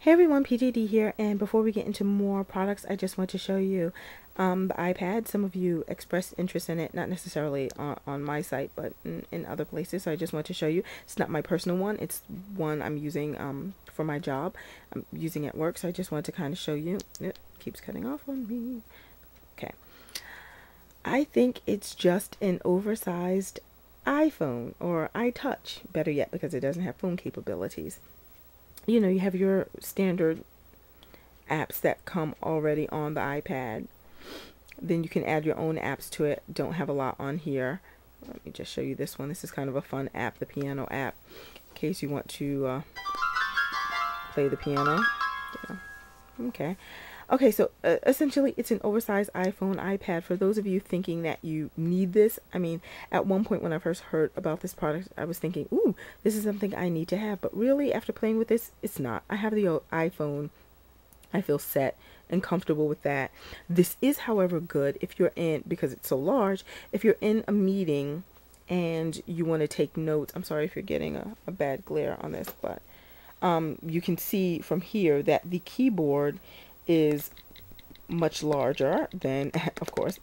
Hey everyone, PJD here, and before we get into more products, I just want to show you the iPad. Some of you expressed interest in it, not necessarily on my site, but in other places, so I just want to show you. It's not my personal one, it's one I'm using for my job. I'm using at work, so I just want to kind of show you. It keeps cutting off on me. Okay. I think it's just an oversized iPhone, or iTouch, better yet, because it doesn't have phone capabilities. You know, you have your standard apps that come already on the iPad. Then you can add your own apps to it. Don't have a lot on here. Let me just show you this one. This is kind of a fun app, the piano app, in case you want to play the piano. Yeah. Okay. Okay, so essentially it's an oversized iPhone, iPad. For those of you thinking that you need this, I mean, at one point when I first heard about this product, I was thinking, ooh, this is something I need to have. But really, after playing with this, it's not. I have the iPhone. I feel set and comfortable with that. This is, however, good if you're in, because it's so large, if you're in a meeting and you want to take notes. I'm sorry if you're getting a bad glare on this, but you can see from here that the keyboard is much larger than, of course,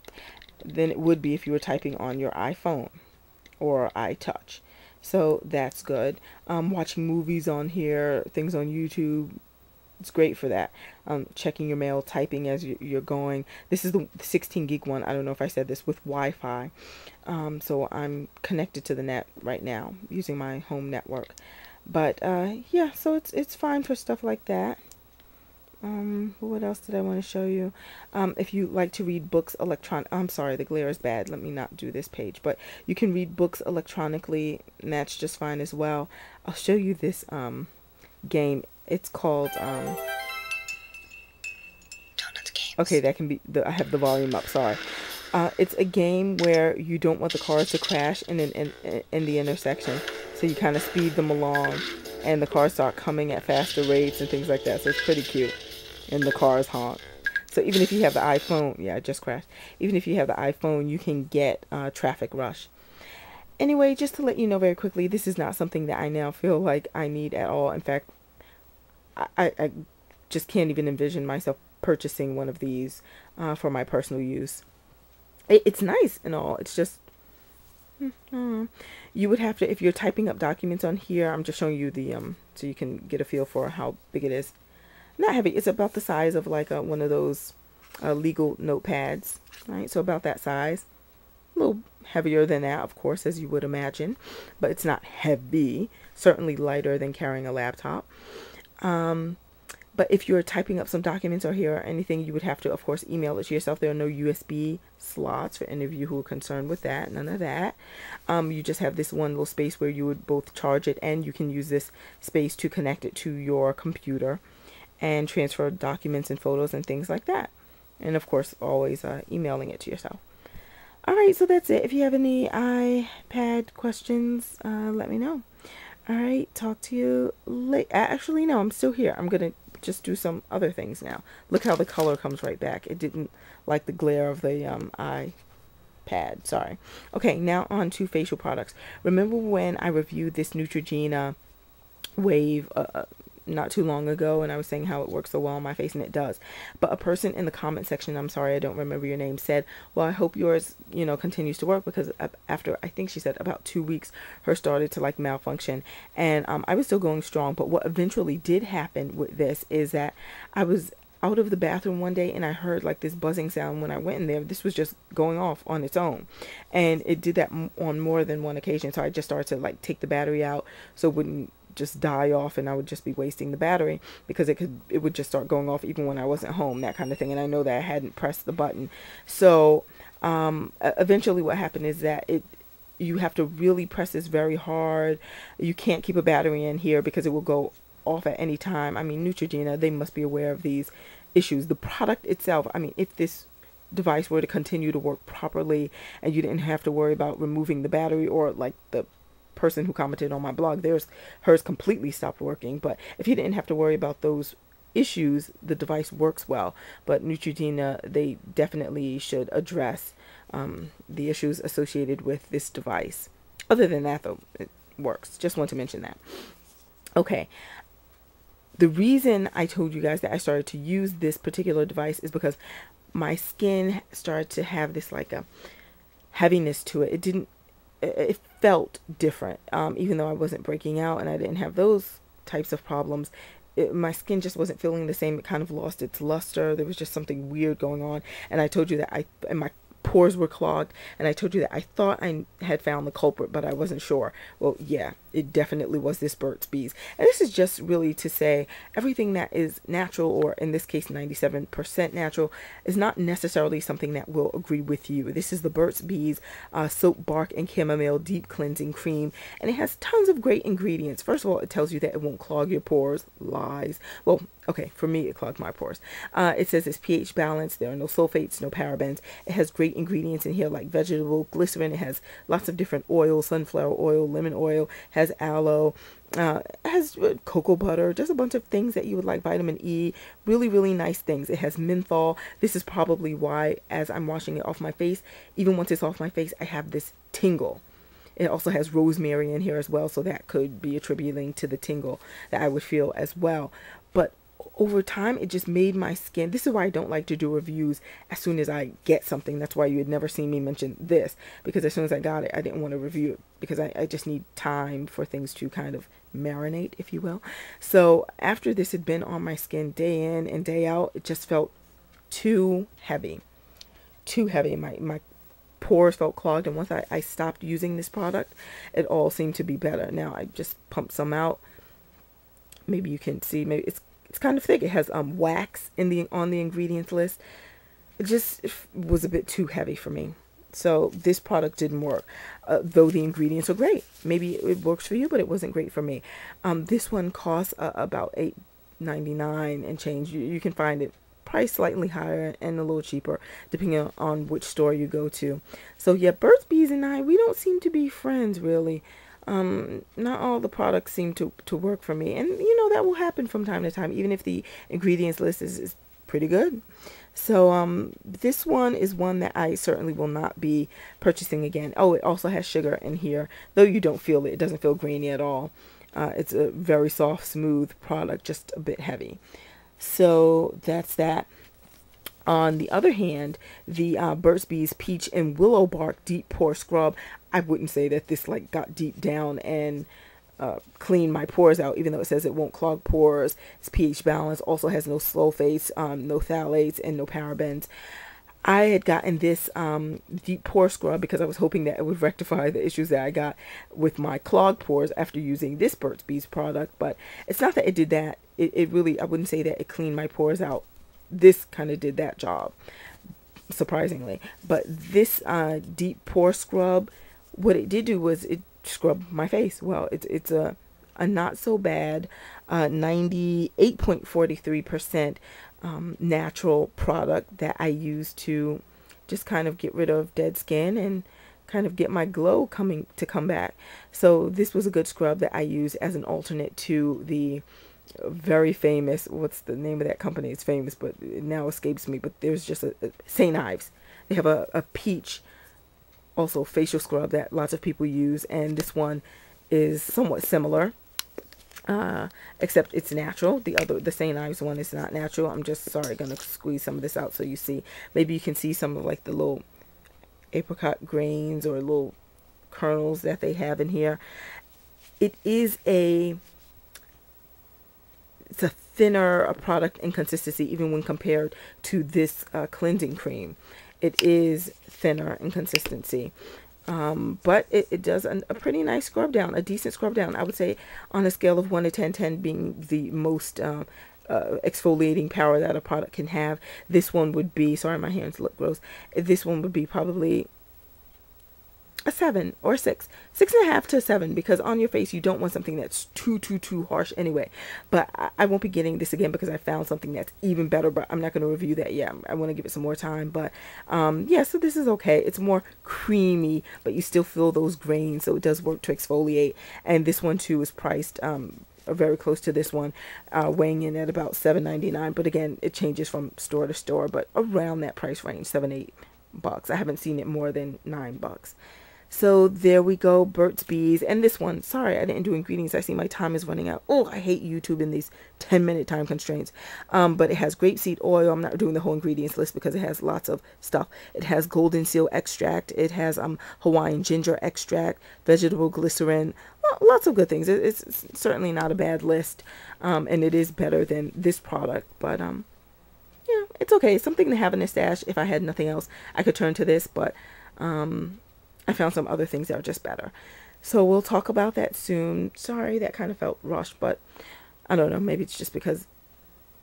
than it would be if you were typing on your iPhone or iTouch. So that's good. Watching movies on here, things on YouTube, it's great for that. Checking your mail, typing as you're going. This is the 16 gig one. I don't know if I said this, with Wi-Fi. So I'm connected to the net right now using my home network. But yeah, so it's fine for stuff like that. What else did I want to show you? If you like to read books I'm sorry, the glare is bad. Let me not do this page. But you can read books electronically, and that's just fine as well. I'll show you this game. It's called okay, that can be I have the volume up, sorry. It's a game where you don't want the cars to crash in the intersection, so you kind of speed them along, and the cars start coming at faster rates and things like that. So it's pretty cute, and the cars honk. So even if you have the iPhone, yeah, it just crashed. Even if you have the iPhone, you can get traffic rush. Anyway, just to let you know very quickly, this is not something that I now feel like I need at all. In fact, I just can't even envision myself purchasing one of these for my personal use. It's nice and all. It's just, you would have to, if you're typing up documents on here, I'm just showing you the, so you can get a feel for how big it is. Not heavy. It's about the size of like one of those legal notepads, right? So about that size. A little heavier than that, of course, as you would imagine, but it's not heavy. Certainly lighter than carrying a laptop. But if you're typing up some documents or here or anything, you would have to, of course, email it to yourself. There are no USB slots for any of you who are concerned with that. None of that. You just have this one little space where you would both charge it, and you can use this space to connect it to your computer and transfer documents and photos and things like that. And, of course, always emailing it to yourself. All right, so that's it. If you have any iPad questions, let me know. All right, talk to you later. Actually, no, I'm still here. I'm going to just do some other things now. Look how the color comes right back. It didn't like the glare of the iPad. Sorry. Okay, now on to facial products. Remember when I reviewed this Neutrogena Wave not too long ago, and I was saying how it works so well on my face, and it does. But a person in the comment section, I'm sorry I don't remember your name, said, well, I hope yours, you know, continues to work, because after, I think she said about 2 weeks, hers started to like malfunction, and I was still going strong. But what eventually did happen with this is that I was out of the bathroom one day, and I heard like this buzzing sound when I went in there. This was just going off on its own, and it did that on more than one occasion. So I just started to like take the battery out so it wouldn't just die off, and I would just be wasting the battery, because it would just start going off even when I wasn't home, that kind of thing. And I know that I hadn't pressed the button. So eventually what happened is that you have to really press this very hard. You can't keep a battery in here because it will go off at any time. I mean, Neutrogena, they must be aware of these issues. The product itself, I mean, if this device were to continue to work properly and you didn't have to worry about removing the battery, or like the person who commented on my blog, hers completely stopped working. But if you didn't have to worry about those issues, the device works well. But Neutrogena, they definitely should address the issues associated with this device. Other than that, though, it works. Just want to mention that. Okay, The reason I told you guys that I started to use this particular device is because my skin started to have this like a heaviness to it. It felt different, even though I wasn't breaking out and I didn't have those types of problems. My skin just wasn't feeling the same. It kind of lost its luster. There was just something weird going on. And I told you that and my pores were clogged, and I told you that I thought I had found the culprit, but I wasn't sure. Well, yeah, it definitely was this Burt's Bees. And this is just really to say everything that is natural, or in this case 97% natural, is not necessarily something that will agree with you. This is the Burt's Bees soap bark and chamomile deep cleansing cream, and it has tons of great ingredients. First of all, it tells you that it won't clog your pores. Lies. Well, okay, for me, it clogged my pores. It says it's pH balanced. There are no sulfates, no parabens. It has great ingredients in here like vegetable glycerin. It has lots of different oils, sunflower oil, lemon oil, has aloe, has cocoa butter, just a bunch of things that you would like, vitamin E, really, really nice things. It has menthol. This is probably why, as I'm washing it off my face, even once it's off my face, I have this tingle. It also has rosemary in here as well, so that could be attributing to the tingle that I would feel as well. But over time, it just made my skin. This is why I don't like to do reviews as soon as I get something. That's why you had never seen me mention this, because as soon as I got it, I didn't want to review it because I just need time for things to kind of marinate, if you will. So after this had been on my skin day in and day out, it just felt too heavy. Too heavy. My pores felt clogged, and once I stopped using this product, it all seemed to be better. Now I just pumped some out. Maybe you can see, maybe it's kind of thick. It has wax on the ingredients list. It was a bit too heavy for me. So this product didn't work, though the ingredients are great. Maybe it works for you, but it wasn't great for me. This one costs about $8.99 and change. You can find it priced slightly higher and a little cheaper depending on which store you go to. So yeah, Burt's Bees and I, we don't seem to be friends really. Not all the products seem to work for me, and you know that will happen from time to time, even if the ingredients list is pretty good. So this one is one that I certainly will not be purchasing again. Oh, it also has sugar in here, though you don't feel it. It doesn't feel grainy at all. It's a very soft, smooth product, just a bit heavy. So that's that. On the other hand, the Burt's Bees Peach and Willow Bark Deep Pore Scrub, I wouldn't say that this like got deep down and cleaned my pores out, even though it says it won't clog pores. It's pH balanced, also has no sulfates, no phthalates, and no parabens. I had gotten this deep pore scrub because I was hoping that it would rectify the issues that I got with my clogged pores after using this Burt's Bees product, but it's not that it did that. It really, I wouldn't say that it cleaned my pores out. This kind of did that job, surprisingly. But this deep pore scrub, what it did do was it scrubbed my face. Well, it's a not so bad 98.43% natural product that I use to just kind of get rid of dead skin and kind of get my glow come back. So this was a good scrub that I use as an alternate to the very famous, what's the name of that company? It's famous, but it now escapes me. But there's just a St. Ives. They have a peach, also facial scrub that lots of people use, and this one is somewhat similar, except it's natural. The St. Ives one is not natural. I'm just gonna squeeze some of this out so you see. Maybe you can see some of like the little apricot grains or little kernels that they have in here. It's a thinner product in consistency, even when compared to this cleansing cream. It is thinner in consistency, but it does a pretty nice scrub down, a decent scrub down. I would say on a scale of 1 to 10, 10 being the most exfoliating power that a product can have, this one would be, sorry my hands look gross, this one would be probably a 7 or 6, 6.5 to 7, because on your face you don't want something that's too harsh anyway. But I won't be getting this again because I found something that's even better, but I'm not going to review that yet. I want to give it some more time. But yeah, so this is okay. It's more creamy, but you still feel those grains, so it does work to exfoliate. And this one too is priced very close to this one, weighing in at about $7.99. But again, it changes from store to store, but around that price range, $7, $8. I haven't seen it more than $9. So there we go, Burt's Bees. And this one, sorry, I didn't do ingredients. I see my time is running out. Oh, I hate YouTube in these 10-minute time constraints. But it has grapeseed oil. I'm not doing the whole ingredients list because it has lots of stuff. It has golden seal extract. It has Hawaiian ginger extract, vegetable glycerin. Well, lots of good things. It's certainly not a bad list. And it is better than this product. But yeah, it's okay. It's something to have in a stash. If I had nothing else, I could turn to this. But I found some other things that are just better. So we'll talk about that soon. Sorry, that kind of felt rushed, but I don't know. Maybe it's just because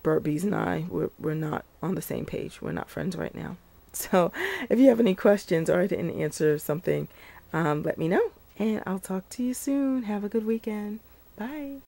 Burt Bees and I, we're not on the same page. We're not friends right now. So if you have any questions or I didn't answer something, let me know. And I'll talk to you soon. Have a good weekend. Bye.